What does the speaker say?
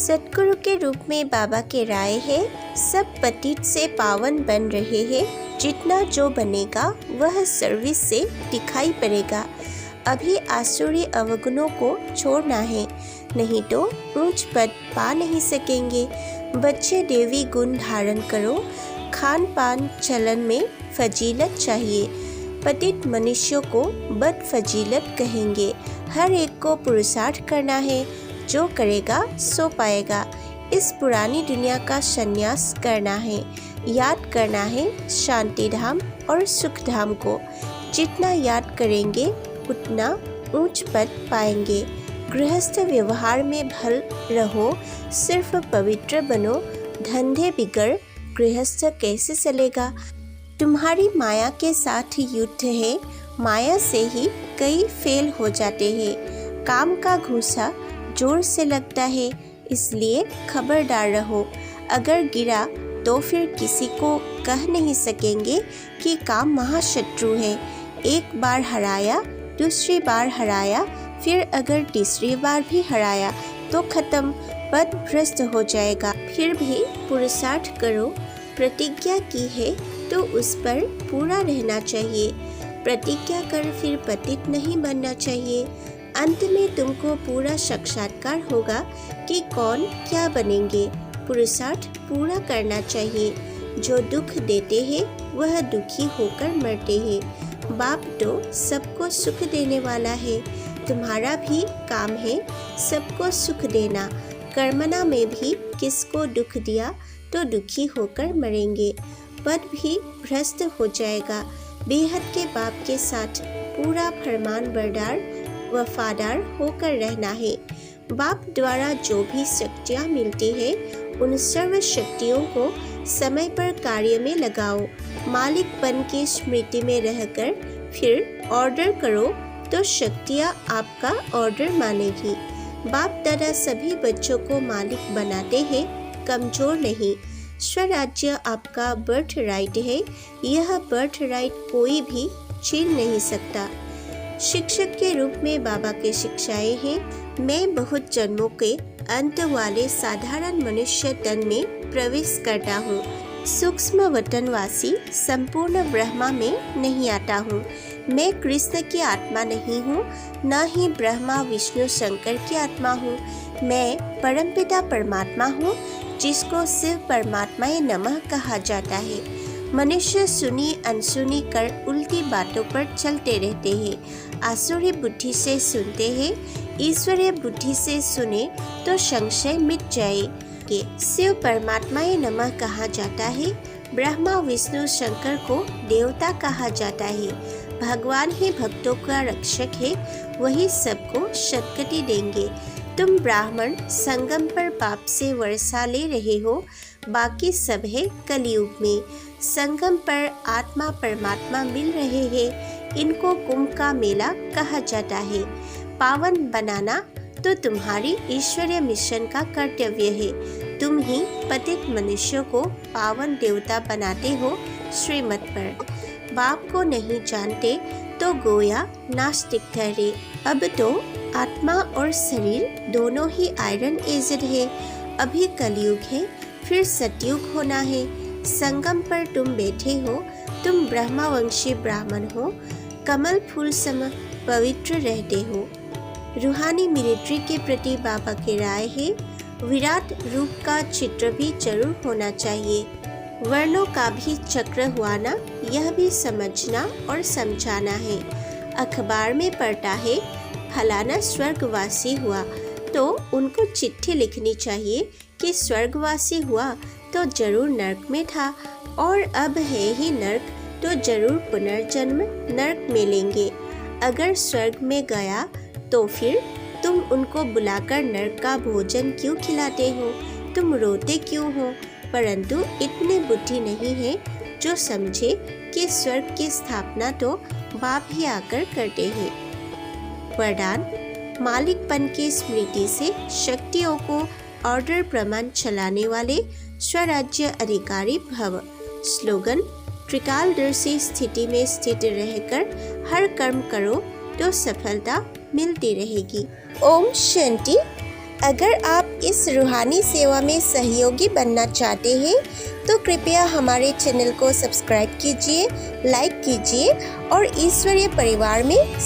सतगुरु के रूप में बाबा के राय है, सब पतित से पावन बन रहे हैं। जितना जो बनेगा वह सर्विस से दिखाई पड़ेगा। अभी आसुरी अवगुणों को छोड़ना है, नहीं तो ऊंच पद पा नहीं सकेंगे। बच्चे देवी गुण धारण करो, खान पान चलन में फजीलत चाहिए। पतित मनुष्यों को बद फजीलत कहेंगे। हर एक को पुरुषार्थ करना है, जो करेगा सो पाएगा। इस पुरानी दुनिया का संन्यास करना है, याद करना है शांति धाम और सुख धाम को। जितना याद करेंगे उतना ऊंच पद पाएंगे। गृहस्थ व्यवहार में भल रहो, सिर्फ पवित्र बनो। धंधे बिगड़ गृहस्थ कैसे चलेगा? तुम्हारी माया के साथ युद्ध है, माया से ही कई फेल हो जाते हैं। काम का घूसा जोर से लगता है, इसलिए खबरदार रहो। अगर गिरा तो फिर किसी को कह नहीं सकेंगे कि काम महाशत्रु है। एक बार हराया, दूसरी बार हराया, फिर अगर तीसरी बार भी हराया तो खत्म, पद भ्रष्ट हो जाएगा। फिर भी पुरुषार्थ करो। प्रतिज्ञा की है तो उस पर पूरा रहना चाहिए। प्रतिज्ञा कर फिर पतित नहीं बनना चाहिए। अंत में तुमको पूरा साक्षात्कार होगा कि कौन क्या बनेंगे। पुरुषार्थ पूरा करना चाहिए। जो दुख देते हैं वह दुखी होकर मरते हैं। बाप तो सबको सुख देने वाला है। तुम्हारा भी काम है सबको सुख देना। कर्मना में भी किसको दुख दिया तो दुखी होकर मरेंगे। पद भी भ्रष्ट हो जाएगा। बेहद के बाप के साथ पूरा फरमान बरदार वफादार होकर रहना है। बाप द्वारा जो भी शक्तियाँ मिलती है उन सर्व शक्तियों को समय पर कार्य में लगाओ। मालिकपन की स्मृति में रहकर फिर ऑर्डर करो तो शक्तियाँ आपका ऑर्डर मानेगी। बाप दादा सभी बच्चों को मालिक बनाते हैं, कमजोर नहीं। स्वराज्य आपका बर्थ राइट है। यह बर्थ राइट कोई भी छीन नहीं सकता। शिक्षक के रूप में बाबा के शिक्षाएं हैं। मैं बहुत जन्मों के अंत वाले साधारण मनुष्य तन में प्रवेश करता हूँ। सूक्ष्म वतनवासी संपूर्ण ब्रह्मा में नहीं आता हूँ। मैं कृष्ण की आत्मा नहीं हूँ, न ही ब्रह्मा विष्णु शंकर की आत्मा हूँ। मैं परमपिता परमात्मा हूँ, जिसको शिव परमात्माए नमः कहा जाता है। मनुष्य सुनी अनसुनी कर उल्टी बातों पर चलते रहते हैं। आसुरी बुद्धि से सुनते हैं, ईश्वरीय बुद्धि से सुने तो संशय मिट जाएगी। शिव परमात्माए नमः कहा जाता है। ब्रह्मा विष्णु शंकर को देवता कहा जाता है। भगवान ही भक्तों का रक्षक है, वही सबको सद्गति देंगे। तुम ब्राह्मण संगम पर पाप से वर्षा ले रहे हो, बाकी सब है कलयुग में। संगम पर आत्मा परमात्मा मिल रहे हैं, इनको कुंभ का मेला कहा जाता है। पावन बनाना तो तुम्हारी ईश्वरीय मिशन का कर्तव्य है। तुम ही पतित मनुष्यों को पावन देवता बनाते हो श्रीमत पर। बाप को नहीं जानते तो गोया नास्तिक ठहरे। अब तो आत्मा और शरीर दोनों ही आयरन एजेड है। अभी कलयुग है, फिर सतयुग होना है। संगम पर तुम बैठे हो, तुम ब्रह्मावंशी ब्राह्मण हो, कमल फूल सम पवित्र रहते हो। रूहानी मिलिट्री के प्रति बाबा की राय है, विराट रूप का चित्र भी जरूर होना चाहिए। वर्णों का भी चक्र हुआ ना, यह भी समझना और समझाना है। अखबार में पढ़ता है फलाना स्वर्गवासी हुआ, तो उनको चिट्ठी लिखनी चाहिए कि स्वर्गवासी हुआ तो जरूर नर्क में था, और अब है ही नर्क तो जरूर पुनर्जन्म नर्क में लेंगे। अगर स्वर्ग में गया तो फिर तुम उनको बुलाकर नर्क का भोजन क्यों खिलाते हो? तुम रोते क्यों हो? परंतु इतने बुद्धि नहीं है जो समझे कि स्वर्ग की स्थापना तो बाप ही आकर करते हैं। वरदान, मालिकपन की स्मृति से शक्तियों को ऑर्डर प्रमाण चलाने वाले स्वराज्य अधिकारी भव। स्लोगन, त्रिकालदर्शी स्थिति में स्थित रहकर हर कर्म करो तो सफलता मिलती रहेगी। ओम शांति। अगर आप इस रूहानी सेवा में सहयोगी बनना चाहते हैं तो कृपया हमारे चैनल को सब्सक्राइब कीजिए, लाइक कीजिए और ईश्वरीय परिवार में